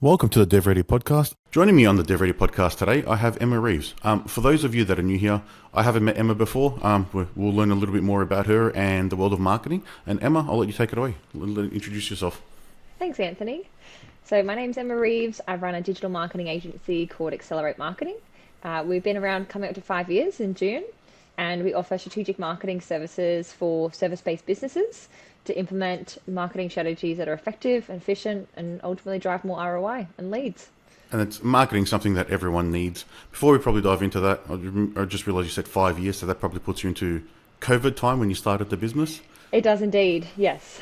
Welcome to the DevReady podcast. Joining me on the DevReady podcast today, I have Emma Reeves. For those of you that are new here, I haven't met Emma before. We'll learn a little bit more about her and the world of marketing. And Emma, I'll let you take it away. Introduce yourself. Thanks, Anthony. So my name's Emma Reeves. I run a digital marketing agency called Excelerate Marketing. We've been around coming up to 5 years in June, and we offer strategic marketing services for service-based businesses to implement marketing strategies that are effective and efficient and ultimately drive more ROI and leads. And it's marketing something that everyone needs. Before we probably dive into that, I just realized you said 5 years, so that probably puts you into COVID time when you started the business. It does indeed, yes.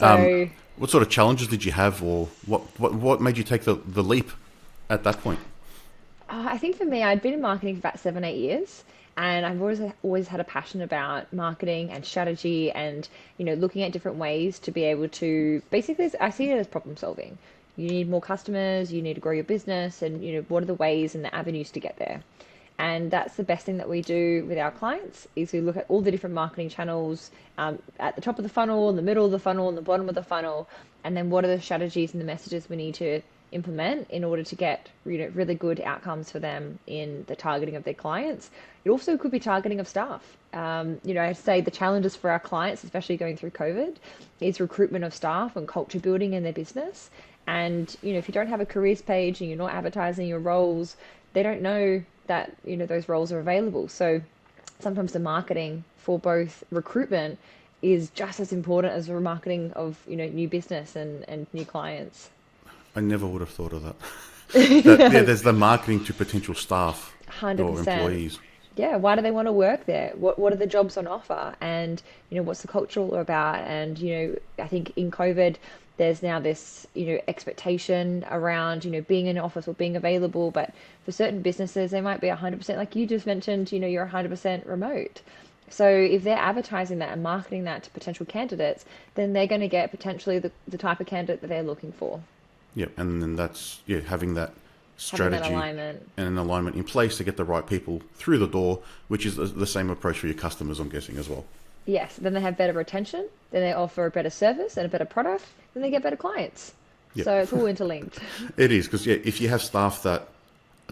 Um, So what sort of challenges did you have, or what made you take the leap at that point? I think for me, I'd been in marketing for about 7, 8 years, and I've always had a passion about marketing and strategy, and looking at different ways to be able to basically, I see it as problem solving. You need more customers, you need to grow your business, and what are the ways and the avenues to get there. And that's the best thing that we do with our clients is we look at all the different marketing channels, at the top of the funnel, in the middle of the funnel, and the bottom of the funnel, and then what are the strategies and the messages we need to implement in order to get really good outcomes for them in the targeting of their clients. It also could be targeting of staff. I'd say the challenges for our clients, especially going through COVID, is recruitment of staff and culture building in their business. And if you don't have a careers page and you're not advertising your roles, they don't know that those roles are available. So sometimes the marketing for both recruitment is just as important as the marketing of new business and new clients. I never would have thought of that. Yeah, there's the marketing to potential staff or 100%. employees. Yeah, why do they want to work there? What are the jobs on offer? And what's the culture all about? And I think in COVID, there's now this expectation around being in an office or being available. But for certain businesses, they might be 100%, like you just mentioned. You're 100% remote. So if they're advertising that and marketing that to potential candidates, then they're going to get potentially the type of candidate that they're looking for. Yeah, and then that's having that Having that strategy alignment. and an alignment in place to get the right people through the door, which is the same approach for your customers, I'm guessing, as well. Yes, then they have better retention, then they offer a better service and a better product, then they get better clients. Yeah, So it's all interlinked. it is because if you have staff that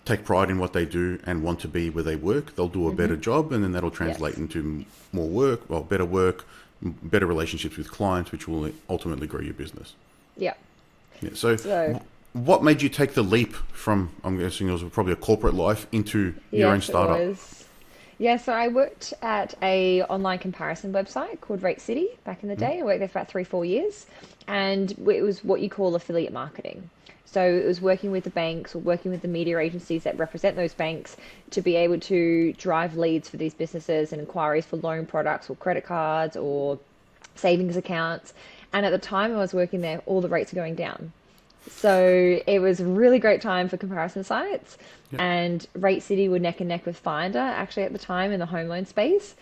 take pride in what they do and want to be where they work, they'll do a better job, and then that'll translate Yes. into more work, better relationships with clients, which will ultimately grow your business. Yeah. Yeah. So, So what made you take the leap from, I'm guessing it was probably a corporate life, into your own yes, it startup? was. Yeah, so I worked at a online comparison website called Rate City back in the day. I worked there for about 3, 4 years, and it was what you call affiliate marketing. So it was working with the banks or working with the media agencies that represent those banks to be able to drive leads for these businesses and inquiries for loan products or credit cards or savings accounts. And at the time I was working there, all the rates are going down. So it was a really great time for comparison sites. Yep. And Rate City were neck and neck with Finder actually at the time in the home loan space.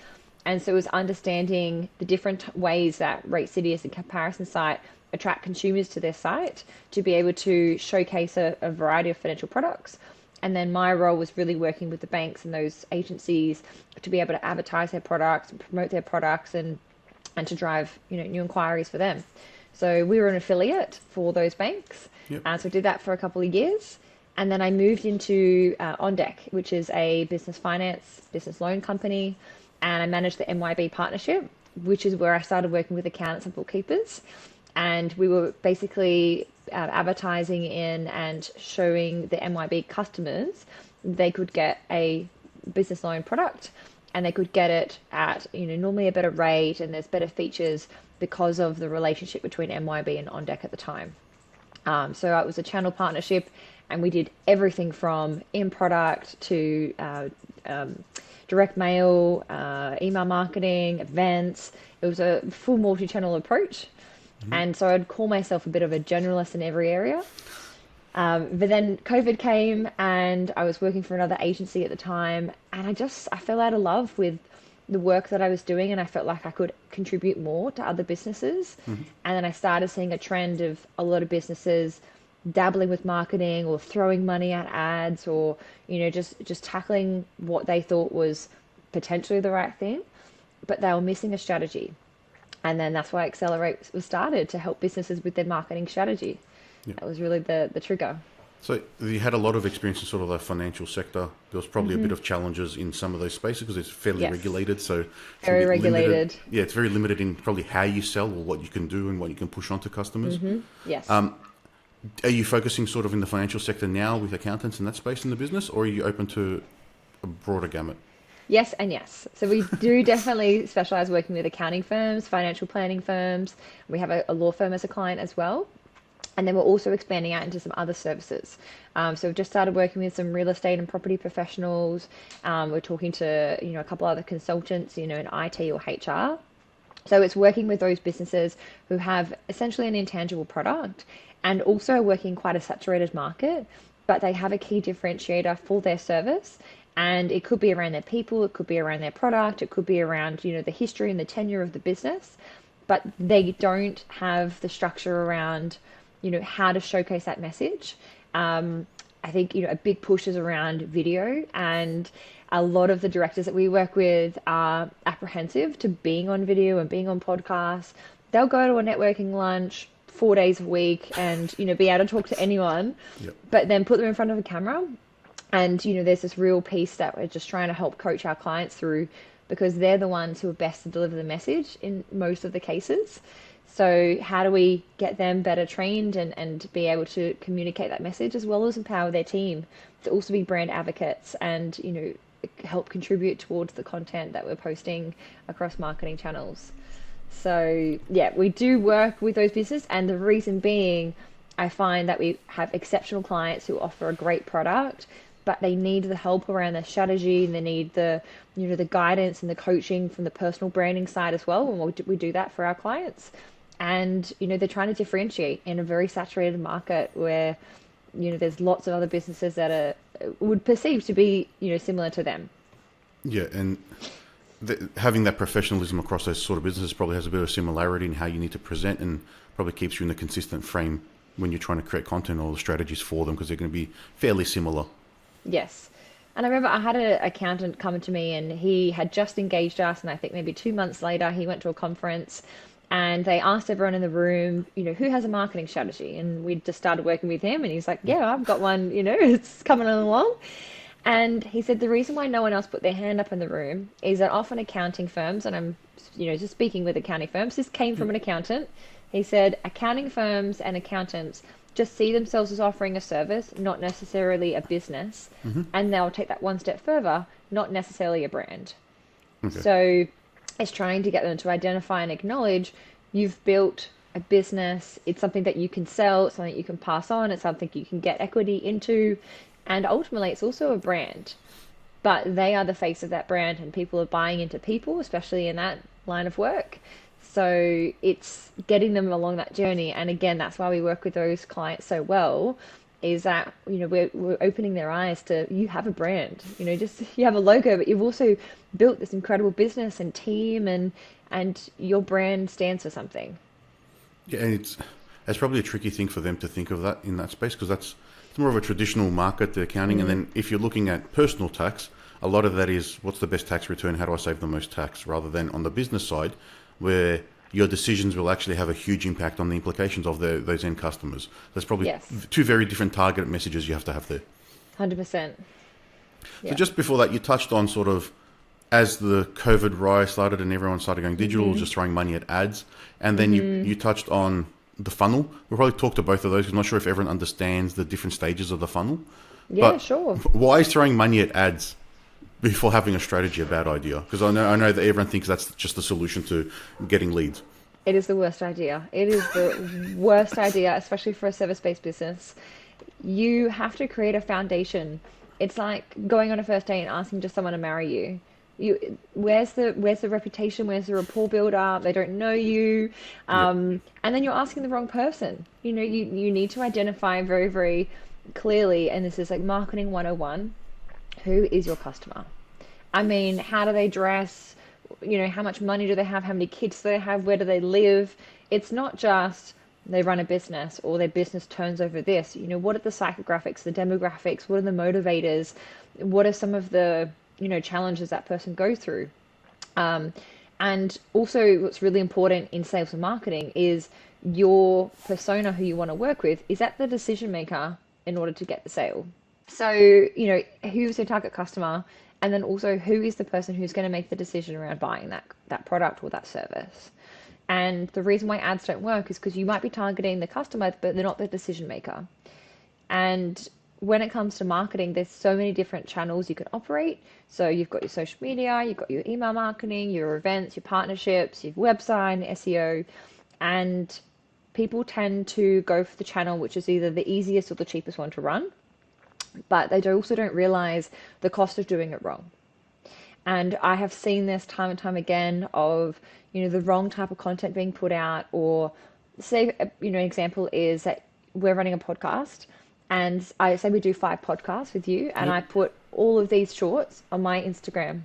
And so it was understanding the different ways that Rate City as a comparison site attract consumers to their site to be able to showcase a variety of financial products. And then my role was really working with the banks and those agencies to be able to advertise their products and promote their products and to drive new inquiries for them. So we were an affiliate for those banks. Yep. So I did that for a couple of years. And then I moved into On Deck, which is a business finance, business loan company. And I managed the MYB partnership, which is where I started working with accountants and bookkeepers. And we were basically advertising in and showing the MYB customers they could get a business loan product, and they could get it at normally a better rate, and there's better features because of the relationship between MYB and On Deck at the time. So it was a channel partnership, and we did everything from in product to direct mail, email marketing, events. It was a full multi-channel approach. And so I'd call myself a bit of a generalist in every area. But then COVID came, and I was working for another agency at the time, and I fell out of love with the work that I was doing, and I felt like I could contribute more to other businesses. And then I started seeing a trend of a lot of businesses dabbling with marketing or throwing money at ads, or just tackling what they thought was potentially the right thing, but they were missing a strategy. And then that's why Accelerate was started, to help businesses with their marketing strategy. Yeah. That was really the trigger. So you had a lot of experience in sort of the financial sector. There was probably a bit of challenges in some of those spaces because it's fairly Yes, regulated. So it's a very bit limited. regulated. Yeah, it's very limited in probably how you sell or what you can do and what you can push onto customers. Yes. Are you focusing sort of in the financial sector now with accountants in that space in the business, or are you open to a broader gamut? Yes and yes. So we do definitely specialize working with accounting firms, financial planning firms. We have a law firm as a client as well. And then we're also expanding out into some other services. So we've just started working with some real estate and property professionals. We're talking to, a couple other consultants, in IT or HR. So it's working with those businesses who have essentially an intangible product and also working quite a saturated market, but they have a key differentiator for their service. And it could be around their people, it could be around their product, it could be around, the history and the tenure of the business, but they don't have the structure around, how to showcase that message. I think, a big push is around video, and a lot of the directors that we work with are apprehensive to being on video and being on podcasts. They'll go to a networking lunch 4 days a week and, be able to talk to anyone, Yep. but then put them in front of a camera. And, there's this real piece that we're just trying to help coach our clients through because they're the ones who are best to deliver the message in most of the cases. So how do we get them better trained and be able to communicate that message as well as empower their team to also be brand advocates and, help contribute towards the content that we're posting across marketing channels. So yeah, we do work with those businesses, and the reason being, I find that we have exceptional clients who offer a great product, but they need the help around their strategy, and they need the the guidance and the coaching from the personal branding side as well. And we do that for our clients. And they're trying to differentiate in a very saturated market where there's lots of other businesses that would perceive to be similar to them. Yeah, and having that professionalism across those sort of businesses probably has a bit of similarity in how you need to present, and probably keeps you in a consistent frame when you're trying to create content or the strategies for them, because they're going to be fairly similar. Yes. And I remember I had an accountant come to me, and he had just engaged us, and I think maybe 2 months later he went to a conference and they asked everyone in the room, who has a marketing strategy? And we just started working with him, and he's like, yeah, I've got one, it's coming along. And he said the reason why no one else put their hand up in the room is that often accounting firms, and I'm, just speaking with accounting firms, this came from an accountant. He said accounting firms and accountants just see themselves as offering a service, not necessarily a business. And they'll take that one step further, not necessarily a brand. Okay. So it's trying to get them to identify and acknowledge you've built a business. It's something that you can sell, it's something you can pass on, it's something you can get equity into. And ultimately, it's also a brand. But they are the face of that brand, and people are buying into people, especially in that line of work. So it's getting them along that journey. And again, that's why we work with those clients so well, is that, we're opening their eyes to, you have a brand, just you have a logo, but you've also built this incredible business and team, and your brand stands for something. Yeah, and it's probably a tricky thing for them to think of that in that space, because it's more of a traditional market, the accounting. And then if you're looking at personal tax, a lot of that is what's the best tax return, how do I save the most tax, rather than on the business side, where your decisions will actually have a huge impact on the implications of those end customers. There's probably Yes. two very different target messages you have to have there. 100%. So just before that, you touched on sort of as the COVID rise started and everyone started going digital, just throwing money at ads. And then you touched on the funnel. We'll probably talk to both of those because I'm not sure if everyone understands the different stages of the funnel. Yeah, But sure. why is throwing money at ads before having a strategy a bad idea? Because I know that everyone thinks that's just the solution to getting leads. It is the worst idea. It is the worst idea, especially for a service-based business. You have to create a foundation. It's like going on a first date and asking just someone to marry you. Where's the reputation? Where's the rapport build up? They don't know you, and then you're asking the wrong person. You need to identify very, very clearly, and this is like marketing 101. Who is your customer? I mean, how do they dress? How much money do they have? How many kids do they have? Where do they live? It's not just they run a business or their business turns over this. What are the psychographics, the demographics? What are the motivators? What are some of the challenges that person goes through? And also, what's really important in sales and marketing is your persona who you want to work with is that the decision maker in order to get the sale. So, who's your target customer? And then also, who is the person who's going to make the decision around buying that product or that service? And the reason why ads don't work is because you might be targeting the customer, but they're not the decision maker. And when it comes to marketing, there's so many different channels you can operate. So you've got your social media, you've got your email marketing, your events, your partnerships, your website, SEO, and people tend to go for the channel which is either the easiest or the cheapest one to run, but they also don't realize the cost of doing it wrong. And I have seen this time and time again of, the wrong type of content being put out, or say, an example is that we're running a podcast and I say we do 5 podcasts with you, and I put all of these shorts on my Instagram,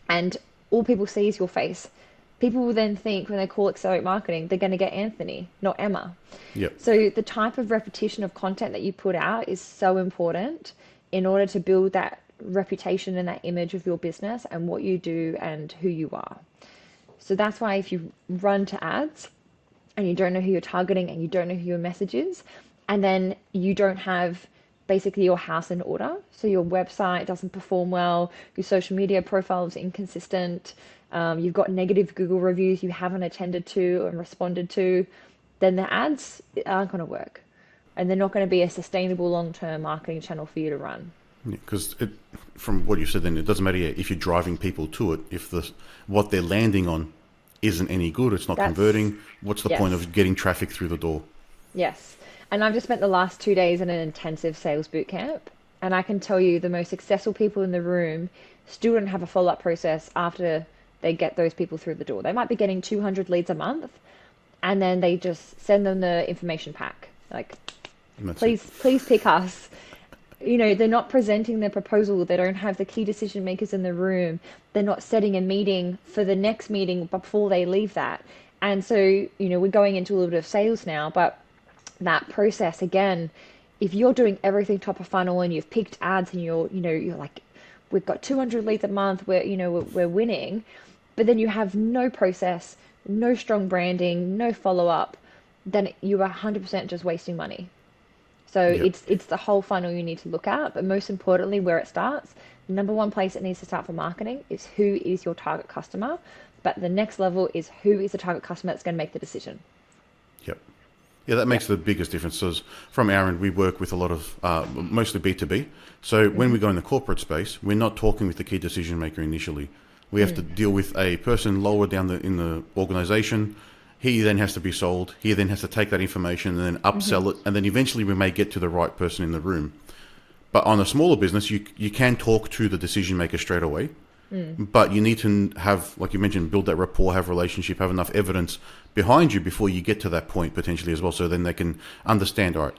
and all people see is your face. People will then think when they call Accelerate Marketing, they're going to get Anthony, not Emma. Yep. So the type of repetition of content that you put out is so important in order to build that reputation and that image of your business and what you do and who you are. So that's why if you run to ads and you don't know who you're targeting and you don't know who your message is, and then you don't have basically your house in order, so your website doesn't perform well, your social media profile is inconsistent, you've got negative Google reviews you haven't attended to and responded to, then the ads aren't going to work. And they're not going to be a sustainable long-term marketing channel for you to run. Because from what you said, then it doesn't matter if you're driving people to it. If what they're landing on isn't any good, it's not converting. What's the point of getting traffic through the door? Yes. And I've just spent the last 2 days in an intensive sales boot camp. And I can tell you the most successful people in the room still don't have a follow-up process after they get those people through the door. They might be getting 200 leads a month, and then they just send them the information pack. Like, please pick us. They're not presenting their proposal. They don't have the key decision makers in the room. They're not setting a meeting for the next meeting before they leave that. And so, we're going into a little bit of sales now, but that process, again, if you're doing everything top of funnel and you've picked ads and you're like, we've got 200 leads a month, we're winning, but then you have no process, no strong branding, no follow-up, then you are 100% just wasting money. So it's the whole funnel you need to look at, but most importantly, where it starts, the number one place it needs to start for marketing is who is your target customer, but the next level is who is the target customer that's going to make the decision. Yep. Yeah, that makes the biggest difference. So from our end, we work with a lot of, mostly B2B. So when we go in the corporate space, we're not talking with the key decision maker initially. We have to deal with a person lower down in the organization. He then has to be sold. He then has to take that information and then upsell it. And then eventually we may get to the right person in the room. But on a smaller business, you can talk to the decision maker straight away. But you need to have, like you mentioned, build that rapport, have relationship, have enough evidence behind you before you get to that point potentially as well. So then they can understand, all right,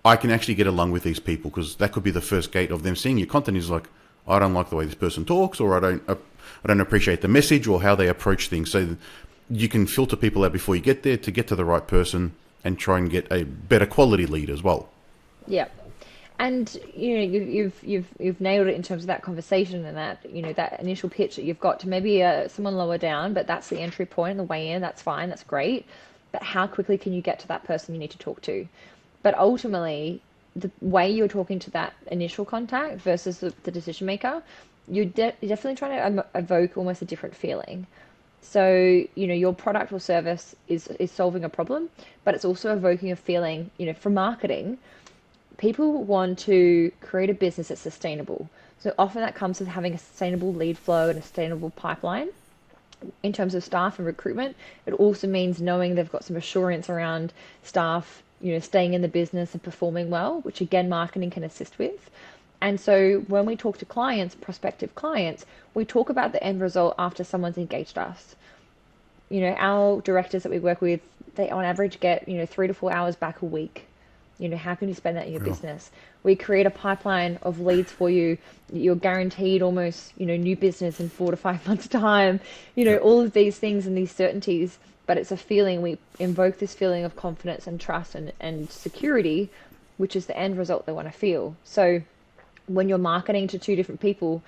I can actually get along with these people, because that could be the first gate of them seeing your content is like, I don't like the way this person talks, or I don't appreciate the message or how they approach things. So you can filter people out before you get there to get to the right person and try and get a better quality lead as well. Yeah. And you've nailed it in terms of that conversation and that that initial pitch that you've got to maybe someone lower down, but that's the entry point, the way in. That's fine, that's great. But how quickly can you get to that person you need to talk to? But ultimately, the way you're talking to that initial contact versus the decision maker, you're definitely trying to evoke almost a different feeling. So your product or service is solving a problem, but it's also evoking a feeling. For marketing, people want to create a business that's sustainable. So often that comes with having a sustainable lead flow and a sustainable pipeline. In terms of staff and recruitment, it also means knowing they've got some assurance around staff, staying in the business and performing well, which again, marketing can assist with. And so when we talk to clients, prospective clients, we talk about the end result after someone's engaged us. Our directors that we work with, they on average get, 3 to 4 hours back a week. How can you spend that in your business? We create a pipeline of leads for you. You're guaranteed almost, new business in 4 to 5 months time, all of these things and these certainties, but it's a feeling. We invoke this feeling of confidence and trust and security, which is the end result they want to feel. So when you're marketing to 2 different people,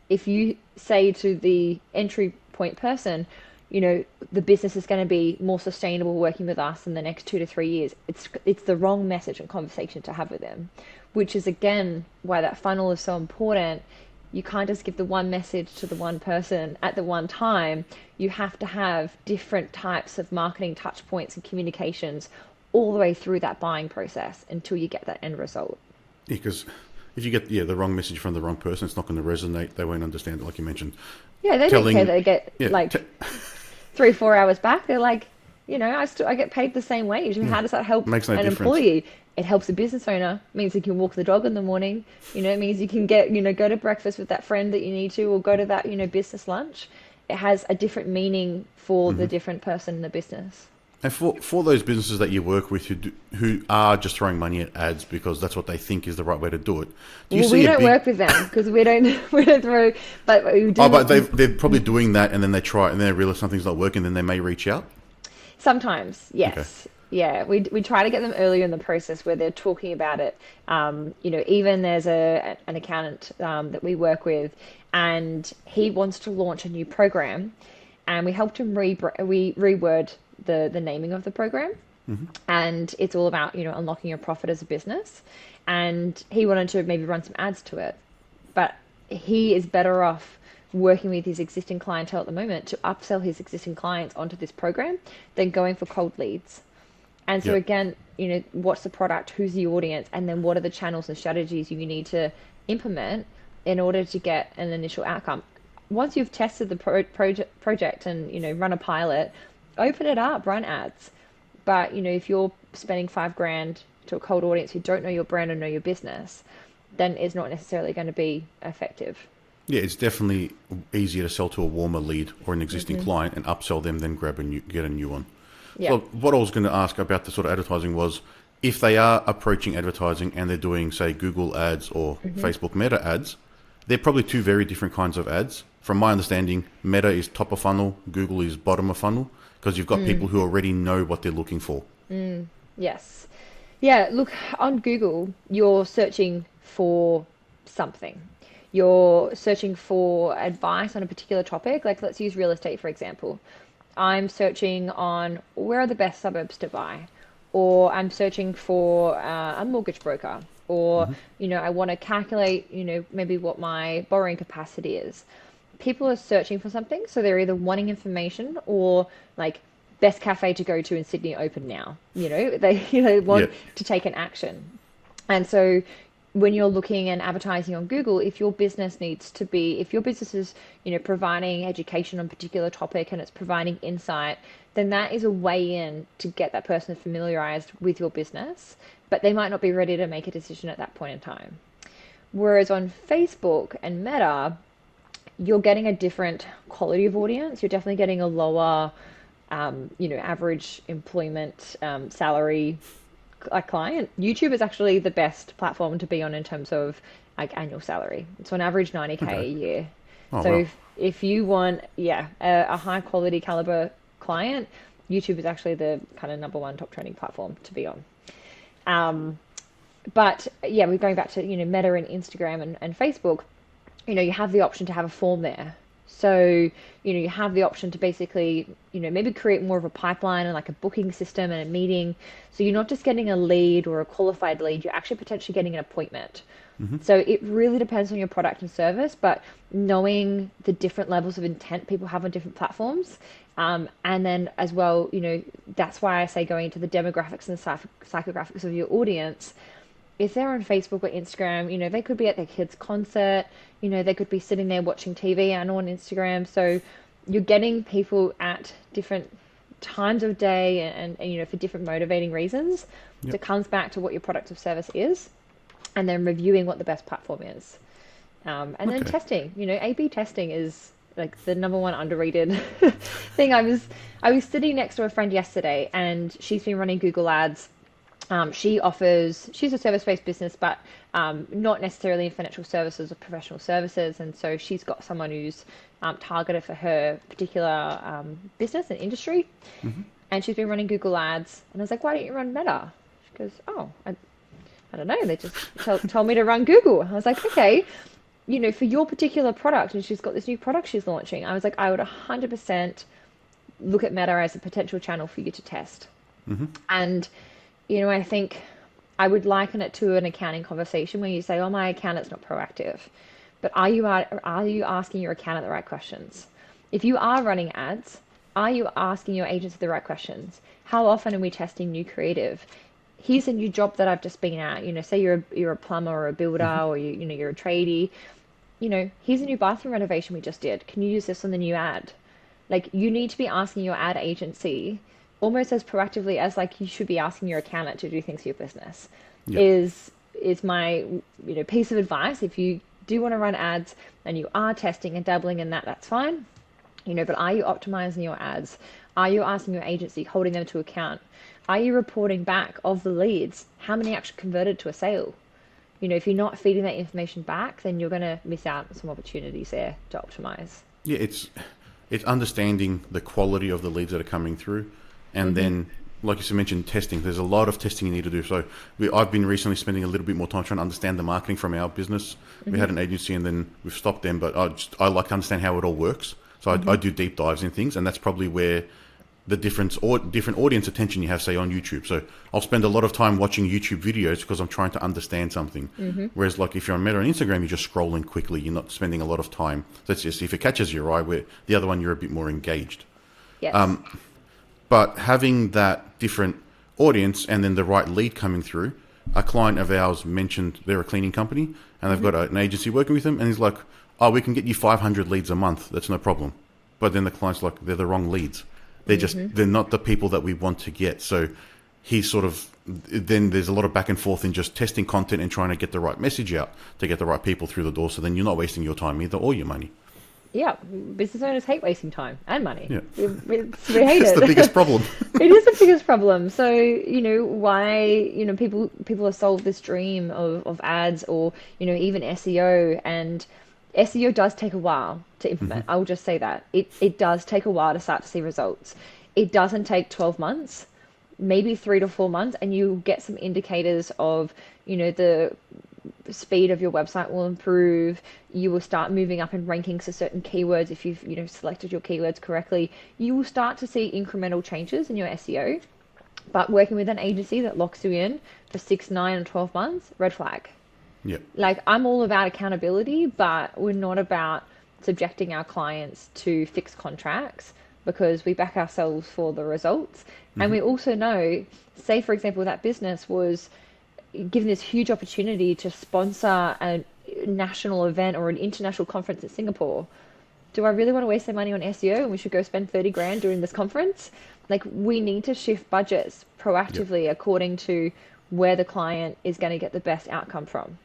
if you say to the entry point person, the business is going to be more sustainable working with us in the next 2 to 3 years. It's the wrong message and conversation to have with them, which is again why that funnel is so important. You can't just give the one message to the one person at the one time. You have to have different types of marketing touch points and communications all the way through that buying process until you get that end result. Yeah, because if you get the wrong message from the wrong person, it's not going to resonate. They won't understand it, like you mentioned. Yeah, they don't care that they get 3-4 hours back. They're like, I get paid the same wage. How does that help Makes no an difference. employee? It helps a business owner. It means you can walk the dog in the morning. It means you can go to breakfast with that friend that you need to, or go to that, business lunch. It has a different meaning for the different person in the business. And for those businesses that you work with who are just throwing money at ads because that's what they think is the right way to do it, we don't work with them because we don't throw. But we do. Oh, but they're probably doing that, and then they try it, and then they realize something's not working, then they may reach out. Sometimes, yes. Okay. Yeah, we try to get them earlier in the process where they're talking about it. Even there's an accountant that we work with, and he wants to launch a new program, and we helped him reword the naming of the program. And it's all about unlocking your profit as a business, and he wanted to maybe run some ads to it, but he is better off working with his existing clientele at the moment to upsell his existing clients onto this program than going for cold leads. And so again, what's the product, who's the audience, and then what are the channels and strategies you need to implement in order to get an initial outcome. Once you've tested the project and run a pilot, open it up, run ads. But if you're spending $5,000 to a cold audience who don't know your brand or know your business, then it's not necessarily going to be effective. Yeah, it's definitely easier to sell to a warmer lead or an existing client and upsell them than get a new one. Yeah. So what I was going to ask about the sort of advertising was, if they are approaching advertising and they're doing, say, Google ads or Facebook Meta ads, they're probably two very different kinds of ads. From my understanding, Meta is top of funnel, Google is bottom of funnel, because you've got people who already know what they're looking for. Yes. Yeah, look, on Google, you're searching for something. You're searching for advice on a particular topic. Like, let's use real estate, for example. I'm searching on where are the best suburbs to buy, or I'm searching for a mortgage broker, or, I want to calculate, maybe what my borrowing capacity is. People are searching for something, so they're either wanting information or like best cafe to go to in Sydney open now. They want to take an action. And so when you're looking and advertising on Google, if your business is, providing education on a particular topic and it's providing insight, then that is a way in to get that person familiarized with your business, but they might not be ready to make a decision at that point in time. Whereas on Facebook and Meta, you're getting a different quality of audience. You're definitely getting a lower, average employment salary client. YouTube is actually the best platform to be on in terms of like annual salary. It's on average 90K a year. Oh, So wow. if you want, a high quality caliber client, YouTube is actually the kind of number one top trending platform to be on. But we're going back to, Meta and Instagram and Facebook. You have the option to have a form there. So, you have the option to basically, maybe create more of a pipeline and like a booking system and a meeting. So you're not just getting a lead or a qualified lead, you're actually potentially getting an appointment. So it really depends on your product and service, but knowing the different levels of intent people have on different platforms. And then as well, that's why I say going into the demographics and the psychographics of your audience. If they're on Facebook or Instagram, they could be at their kid's concert, they could be sitting there watching TV and on Instagram. So you're getting people at different times of day and for different motivating reasons. So it comes back to what your product or service is, and then reviewing what the best platform is. And then testing, A/B testing is like the number one underrated thing. I was sitting next to a friend yesterday, and she's been running Google ads. She's a service-based business, but not necessarily in financial services or professional services. And so she's got someone who's targeted for her particular business and industry. And she's been running Google ads. And I was like, why don't you run Meta? She goes, I don't know. They just told me to run Google. I was like, okay, for your particular product. And she's got this new product she's launching. I was like, I would 100% look at Meta as a potential channel for you to test. And, I think I would liken it to an accounting conversation where you say, oh, my accountant's not proactive. But are you asking your accountant the right questions? If you are running ads, are you asking your agency the right questions? How often are we testing new creative? Here's a new job that I've just been at. Say you're a plumber or a builder, or you're a tradie. Here's a new bathroom renovation we just did. Can you use this on the new ad? Like, you need to be asking your ad agency almost as proactively as like you should be asking your accountant to do things for your business. Yep. Is my piece of advice. If you do want to run ads and you are testing and dabbling in that, that's fine. But are you optimizing your ads? Are you asking your agency, holding them to account? Are you reporting back of the leads? How many actually converted to a sale? If you're not feeding that information back, then you're going to miss out on some opportunities there to optimize. Yeah, it's understanding the quality of the leads that are coming through, and then, like you mentioned, testing. There's a lot of testing you need to do. So I've been recently spending a little bit more time trying to understand the marketing from our business. We had an agency, and then we've stopped them, but I like to understand how it all works. So I do deep dives in things, and that's probably where the different audience attention you have, say, on YouTube. So I'll spend a lot of time watching YouTube videos because I'm trying to understand something. Whereas, like, if you're on Meta and Instagram, you're just scrolling quickly. You're not spending a lot of time. That's just if it catches your eye. Where the other one, you're a bit more engaged. Yes. But having that different audience and then the right lead coming through, a client of ours mentioned they're a cleaning company and they've got an agency working with them, and he's like, oh, we can get you 500 leads a month. That's no problem. But then the client's like, they're the wrong leads. They're not the people that we want to get. So then there's a lot of back and forth in just testing content and trying to get the right message out to get the right people through the door. So then you're not wasting your time either, or your money. Yeah, business owners hate wasting time and money. Yeah. We hate It's it. the biggest problem. It is the biggest problem. So, why, people have sold this dream of ads or, even SEO, and SEO does take a while to implement. I will just say that. It does take a while to start to see results. It doesn't take 12 months, maybe 3 to 4 months, and you get some indicators of, the speed of your website will improve. You will start moving up in rankings for certain keywords. If you've selected your keywords correctly, you will start to see incremental changes in your SEO. But working with an agency that locks you in for 6, 9, and 12 months, red flag. Yeah. Like, I'm all about accountability, but we're not about subjecting our clients to fixed contracts, because we back ourselves for the results. And we also know, say, for example, that business was given this huge opportunity to sponsor a national event or an international conference in Singapore. Do I really want to waste their money on SEO and we should go spend 30 grand during this conference? Like, we need to shift budgets proactively according to where the client is going to get the best outcome from.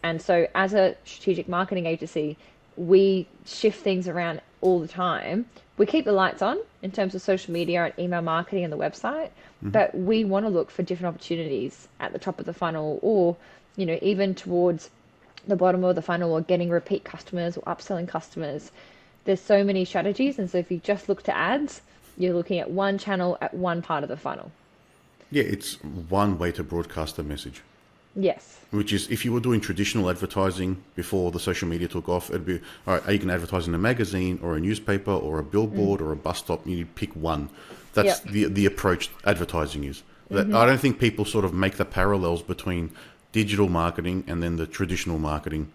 And so as a strategic marketing agency, we shift things around all the time. We keep the lights on in terms of social media and email marketing and the website, but we want to look for different opportunities at the top of the funnel, or, even towards the bottom of the funnel, or getting repeat customers or upselling customers. There's so many strategies. And so if you just look to ads, you're looking at one channel at one part of the funnel. Yeah, it's one way to broadcast a message. Yes. Which is, if you were doing traditional advertising before the social media took off, it'd be, all right, are you going to advertise in a magazine or a newspaper or a billboard or a bus stop? You pick one. That's the approach advertising is. That I don't think people sort of make the parallels between digital marketing and then the traditional marketing,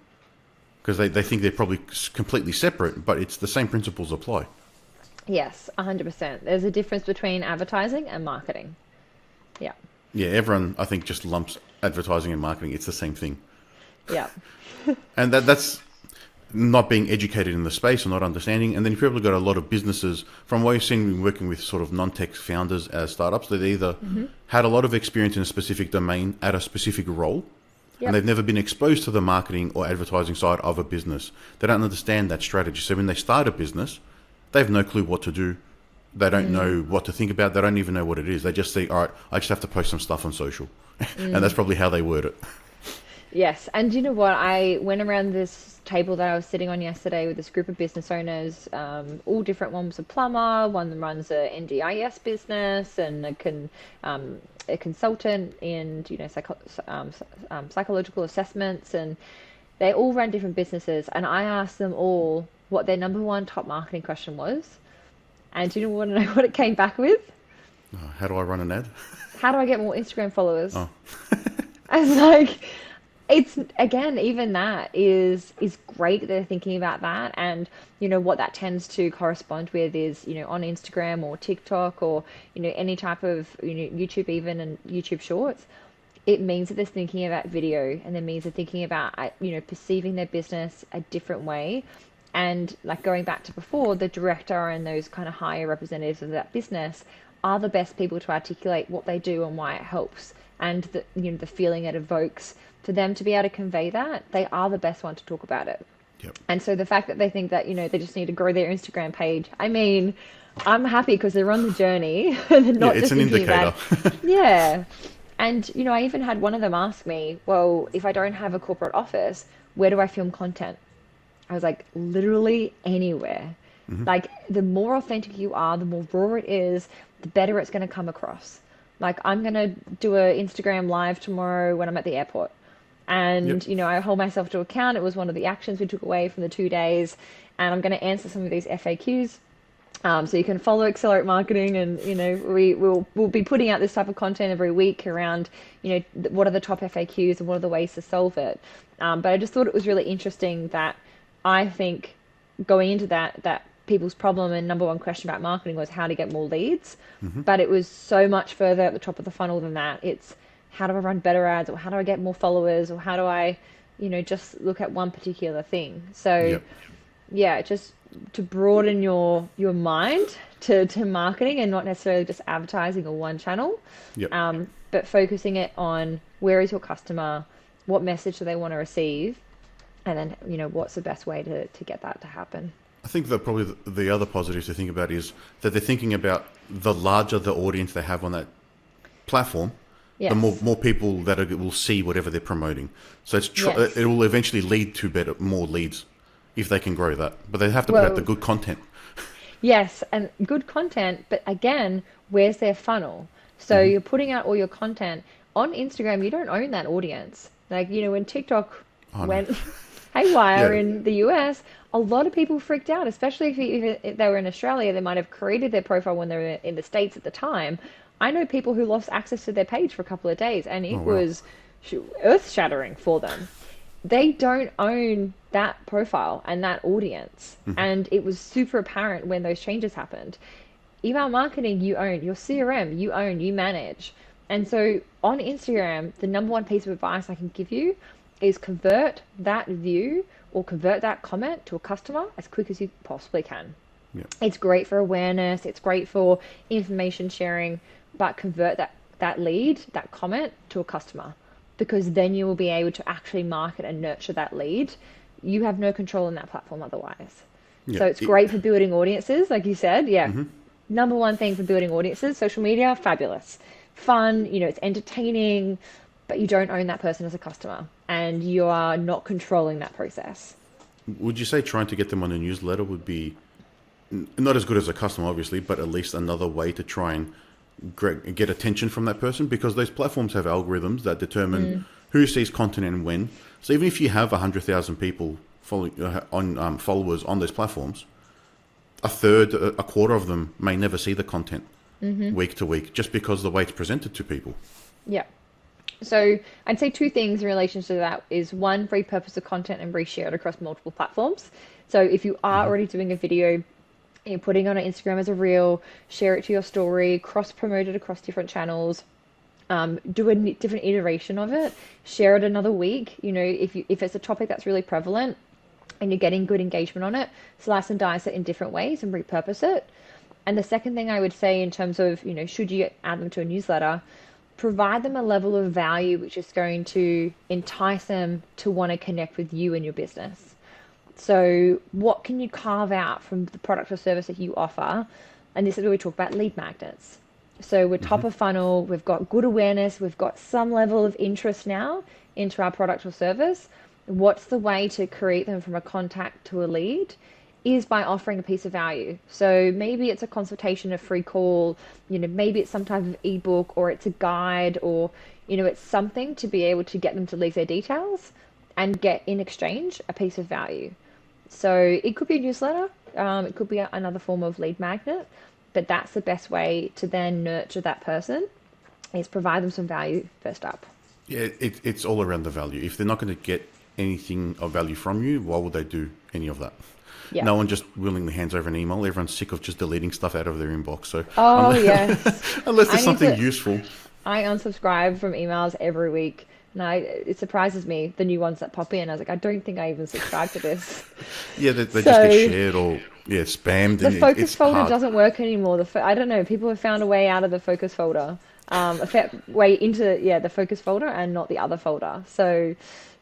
because they think they're probably completely separate, but it's the same principles apply. Yes, 100%. There's a difference between advertising and marketing. Yeah. Yeah, everyone, I think, just lumps advertising and marketing. It's the same thing. Yeah. And that's not being educated in the space or not understanding. And then you've probably got a lot of businesses, from what you've seen working with sort of non-tech founders as startups, they've either had a lot of experience in a specific domain at a specific role, and they've never been exposed to the marketing or advertising side of a business. They don't understand that strategy. So when they start a business, they have no clue what to do. They don't know what to think about. They don't even know what it is. They just say, all right, I just have to post some stuff on social. And that's probably how they word it. Yes. And you know what? I went around this table that I was sitting on yesterday with this group of business owners, all different. One was a plumber, one that runs a NDIS business, and a consultant in psychological assessments. And they all ran different businesses. And I asked them all what their number one top marketing question was. And do you want to know what it came back with? How do I run an ad? How do I get more Instagram followers? Oh, I was like, it's again, even that is great that they're thinking about that. And what that tends to correspond with is on Instagram or TikTok or any type of YouTube, even, and YouTube Shorts, it means that they're thinking about video, and it means they're thinking about perceiving their business a different way. And like going back to before, the director and those kind of higher representatives of that business are the best people to articulate what they do and why it helps, and the feeling it evokes. For them to be able to convey that, they are the best one to talk about it. yep. And so the fact that they think that they just need to grow their Instagram page, I mean, I'm happy because they're on the journey and they're not It's just an thinking indicator. about, yeah. And I even had one of them ask me, well, if I don't have a corporate office, where do I film content? I was like, literally anywhere. Like, the more authentic you are, the more raw it is, the better it's going to come across. Like, I'm going to do a Instagram live tomorrow when I'm at the airport. Yep. And, I hold myself to account. It was one of the actions we took away from the 2 days. And I'm going to answer some of these FAQs. So you can follow Accelerate Marketing, and we'll be putting out this type of content every week around what are the top FAQs and what are the ways to solve it. But I just thought it was really interesting that I think going into that people's problem and number one question about marketing was how to get more leads, but it was so much further at the top of the funnel than that. It's how do I run better ads, or how do I get more followers, or how do I just look at one particular thing. So Yep. yeah, just to broaden your mind to marketing, and not necessarily just advertising or one channel, Yep. but focusing it on where is your customer, what message do they want to receive, and then what's the best way to get that to happen. I think that probably the other positive to think about is that they're thinking about the larger the audience they have on that platform, the Yes. more people that will see whatever they're promoting. So Yes. it will eventually lead to more leads if they can grow that. But they have to put out the Well, good content. yes, and good content, but again, where's their funnel? So you're putting out all your content on Instagram. You don't own that audience. Like, when TikTok Oh no. went haywire Yeah. in the US, a lot of people freaked out, especially if they were in Australia. They might have created their profile when they were in the States at the time. I know people who lost access to their page for a couple of days, and Oh it wow. was earth-shattering for them. They don't own that profile and that audience. And it was super apparent when those changes happened. Email marketing, you own. Your CRM, you own, you manage. And so on Instagram, the number one piece of advice I can give you is convert that view or convert that comment to a customer as quick as you possibly can. Yeah. It's great for awareness, it's great for information sharing, but convert that lead, that comment, to a customer, because then you will be able to actually market and nurture that lead. You have no control on that platform otherwise. Yeah. So it's great for building audiences, like you said. Yeah. Number one thing for building audiences, social media, fabulous. Fun, it's entertaining, but you don't own that person as a customer, and you are not controlling that process. Would you say trying to get them on a newsletter would be not as good as a customer, obviously, but at least another way to try and get attention from that person? Because those platforms have algorithms that determine who sees content and when. So even if you have 100,000 people followers on those platforms, a quarter of them may never see the content week to week, just because the way it's presented to people. Yeah. So I'd say two things in relation to that is one, repurpose the content and reshare it across multiple platforms. So if you are already doing a video, you're putting it on Instagram as a reel, share it to your story, cross promote it across different channels, do a different iteration of it, share it another week. If it's a topic that's really prevalent and you're getting good engagement on it, slice and dice it in different ways and repurpose it. And the second thing I would say in terms of, should you add them to a newsletter, provide them a level of value which is going to entice them to want to connect with you and your business. So what can you carve out from the product or service that you offer? And this is where we talk about lead magnets. So we're top of funnel, we've got good awareness, we've got some level of interest now into our product or service. What's the way to create them from a contact to a lead? Is by offering a piece of value. So maybe it's a consultation, a free call, maybe it's some type of ebook, or it's a guide, or, it's something to be able to get them to leave their details and get in exchange a piece of value. So it could be a newsletter, It could be another form of lead magnet, but that's the best way to then nurture that person is provide them some value first up. Yeah, it's all around the value. If they're not going to get anything of value from you, why would they do any of that? Yeah. No one just willingly hands over an email. Everyone's sick of just deleting stuff out of their inbox. So Oh, yes. unless there's I need something to, useful, I unsubscribe from emails every week. And it surprises me, the new ones that pop in. I was like, I don't think I even subscribe to this. yeah, they just So get shared or spammed, the and focus it's folder hard. doesn't work anymore. I don't know. People have found a way out of the focus folder, way into the focus folder and not the other folder. So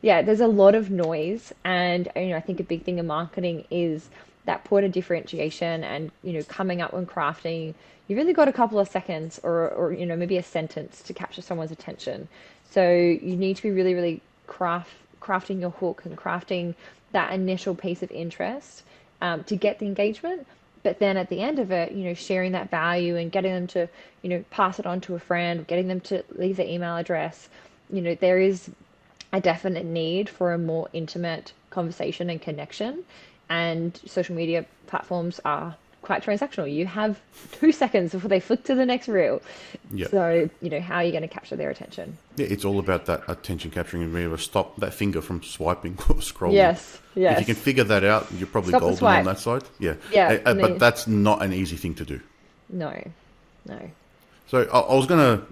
yeah, there's a lot of noise, and I think a big thing in marketing is that point of differentiation, and coming up when crafting. You've only got a couple of seconds, or maybe a sentence to capture someone's attention. So you need to be really, really crafting your hook and crafting that initial piece of interest to get the engagement. But then at the end of it, sharing that value and getting them to, pass it on to a friend, getting them to leave their email address. There is a definite need for a more intimate conversation and connection. And social media platforms are quite transactional. You have 2 seconds before they flick to the next reel. Yeah. So, how are you going to capture their attention? Yeah, it's all about that attention capturing and being able to stop that finger from swiping or scrolling. Yes. If you can figure that out, you're probably Stop the golden swipe. on that side. Yeah. Yeah. But that's not an easy thing to do. No. So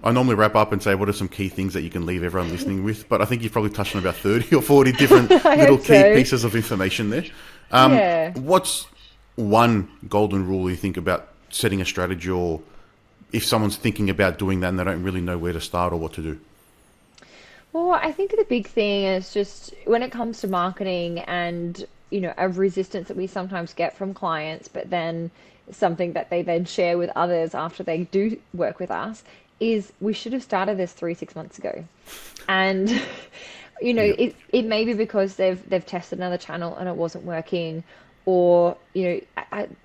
I normally wrap up and say, what are some key things that you can leave everyone listening with? But I think you've probably touched on about 30 or 40 different little hope key so. pieces of information there. Yeah. What's one golden rule you think about setting a strategy, or if someone's thinking about doing that and they don't really know where to start or what to do? Well, I think the big thing is just when it comes to marketing and, a resistance that we sometimes get from clients, but then something that they then share with others after they do work with us is we should have started this 3-6 months ago. And, it may be because they've tested another channel and it wasn't working, or,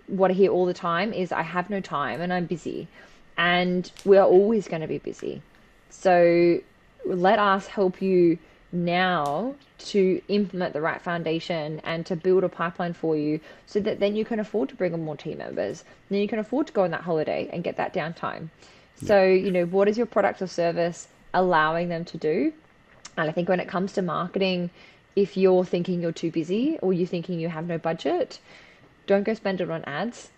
what I hear all the time is I have no time and I'm busy, and we're always going to be busy. So let us help you now to implement the right foundation and to build a pipeline for you so that then you can afford to bring on more team members. Then you can afford to go on that holiday and get that downtime. So, what is your product or service allowing them to do? And I think when it comes to marketing, if you're thinking you're too busy or you're thinking you have no budget, don't go spend it on ads.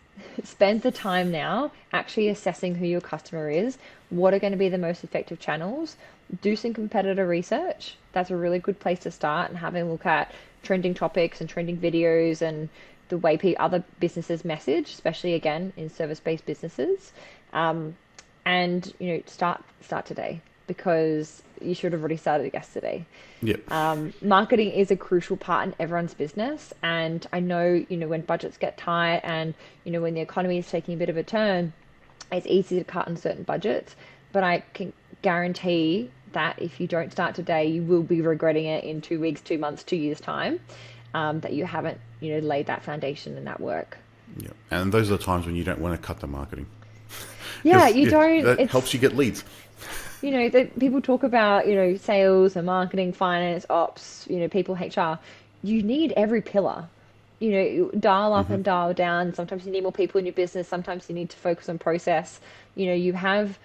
Spend the time now actually assessing who your customer is, what are going to be the most effective channels. Do some competitor research. That's a really good place to start, and having a look at trending topics and trending videos and the way other businesses message, especially again in service-based businesses. And start today, because you should have already started yesterday. Yeah. Marketing is a crucial part in everyone's business, and I know when budgets get tight and when the economy is taking a bit of a turn, it's easy to cut on certain budgets, but I can guarantee that if you don't start today, you will be regretting it in 2 weeks, 2 months, 2 years time, that you haven't laid that foundation and that work. Yeah. And those are the times when you don't want to cut the marketing. Yeah, you don't. That helps you get leads. That people talk about, sales and marketing, finance, ops, people, HR. You need every pillar. Dial up and dial down. Sometimes you need more people in your business. Sometimes you need to focus on process. You have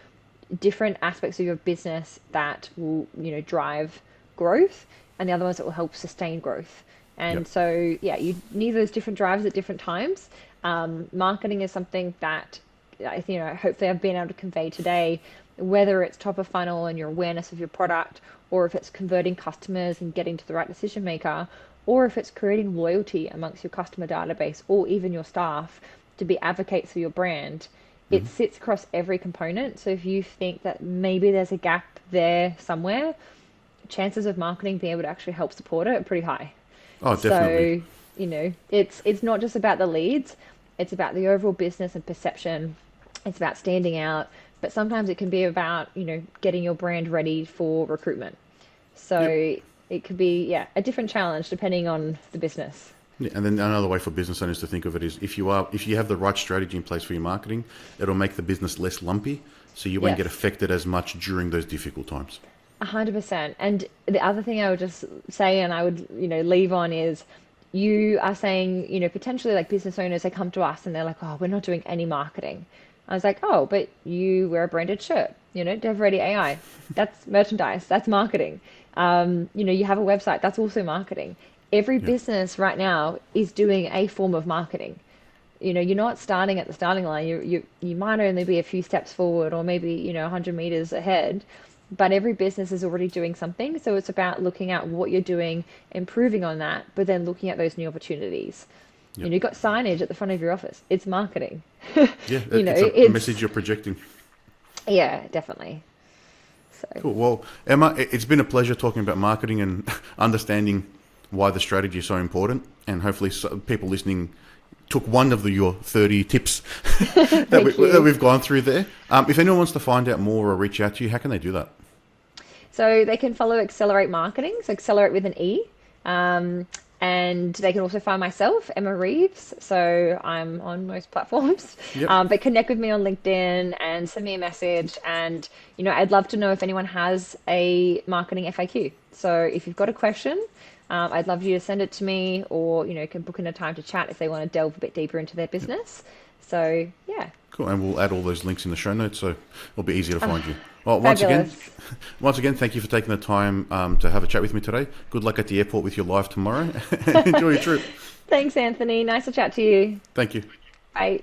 different aspects of your business that will, drive growth, and the other ones that will help sustain growth. And so, you need those different drivers at different times. Marketing is something that hopefully I've been able to convey today, whether it's top of funnel and your awareness of your product, or if it's converting customers and getting to the right decision maker, or if it's creating loyalty amongst your customer database or even your staff to be advocates for your brand. It sits across every component. So if you think that maybe there's a gap there somewhere, chances of marketing being able to actually help support it are pretty high. Oh, definitely. So, it's not just about the leads, it's about the overall business and perception. It's about standing out, but sometimes it can be about, getting your brand ready for recruitment. So it could be, a different challenge depending on the business. Yeah, and then another way for business owners to think of it is if you have the right strategy in place for your marketing, it'll make the business less lumpy, so you won't get affected as much during those difficult times. 100%. And the other thing I would just say, and I would, leave on is, you are saying, potentially like business owners, they come to us and they're like, oh, we're not doing any marketing. I was like, oh, but you wear a branded shirt, DevReady AI, that's merchandise, that's marketing. You have a website, that's also marketing. Every Yeah. business right now is doing a form of marketing. You're not starting at the starting line. You might only be a few steps forward or maybe, 100 meters ahead, but every business is already doing something. So it's about looking at what you're doing, improving on that, but then looking at those new opportunities. Yep. You've got signage at the front of your office. It's marketing. Yeah, it's a It's, message you're projecting. yeah, definitely. So, Cool. Well, Emma, it's been a pleasure talking about marketing and understanding why the strategy is so important. And hopefully, people listening took one of your 30 tips thank that you. we've gone through there. If anyone wants to find out more or reach out to you, how can they do that? So they can follow Accelerate Marketing, so Accelerate with an E. Um, and they can also find myself, Emma Reeves. So I'm on most platforms. Yep. But connect with me on LinkedIn and send me a message. And, I'd love to know if anyone has a marketing FAQ. So if you've got a question, I'd love you to send it to me or, can book in a time to chat if they want to delve a bit deeper into their business. So, yeah. Cool. And we'll add all those links in the show notes, so it'll be easier to find you. Well, Fabulous. once again, thank you for taking the time to have a chat with me today. Good luck at the airport with your live tomorrow. Enjoy your trip. Thanks, Anthony. Nice to chat to you. Thank you. Bye.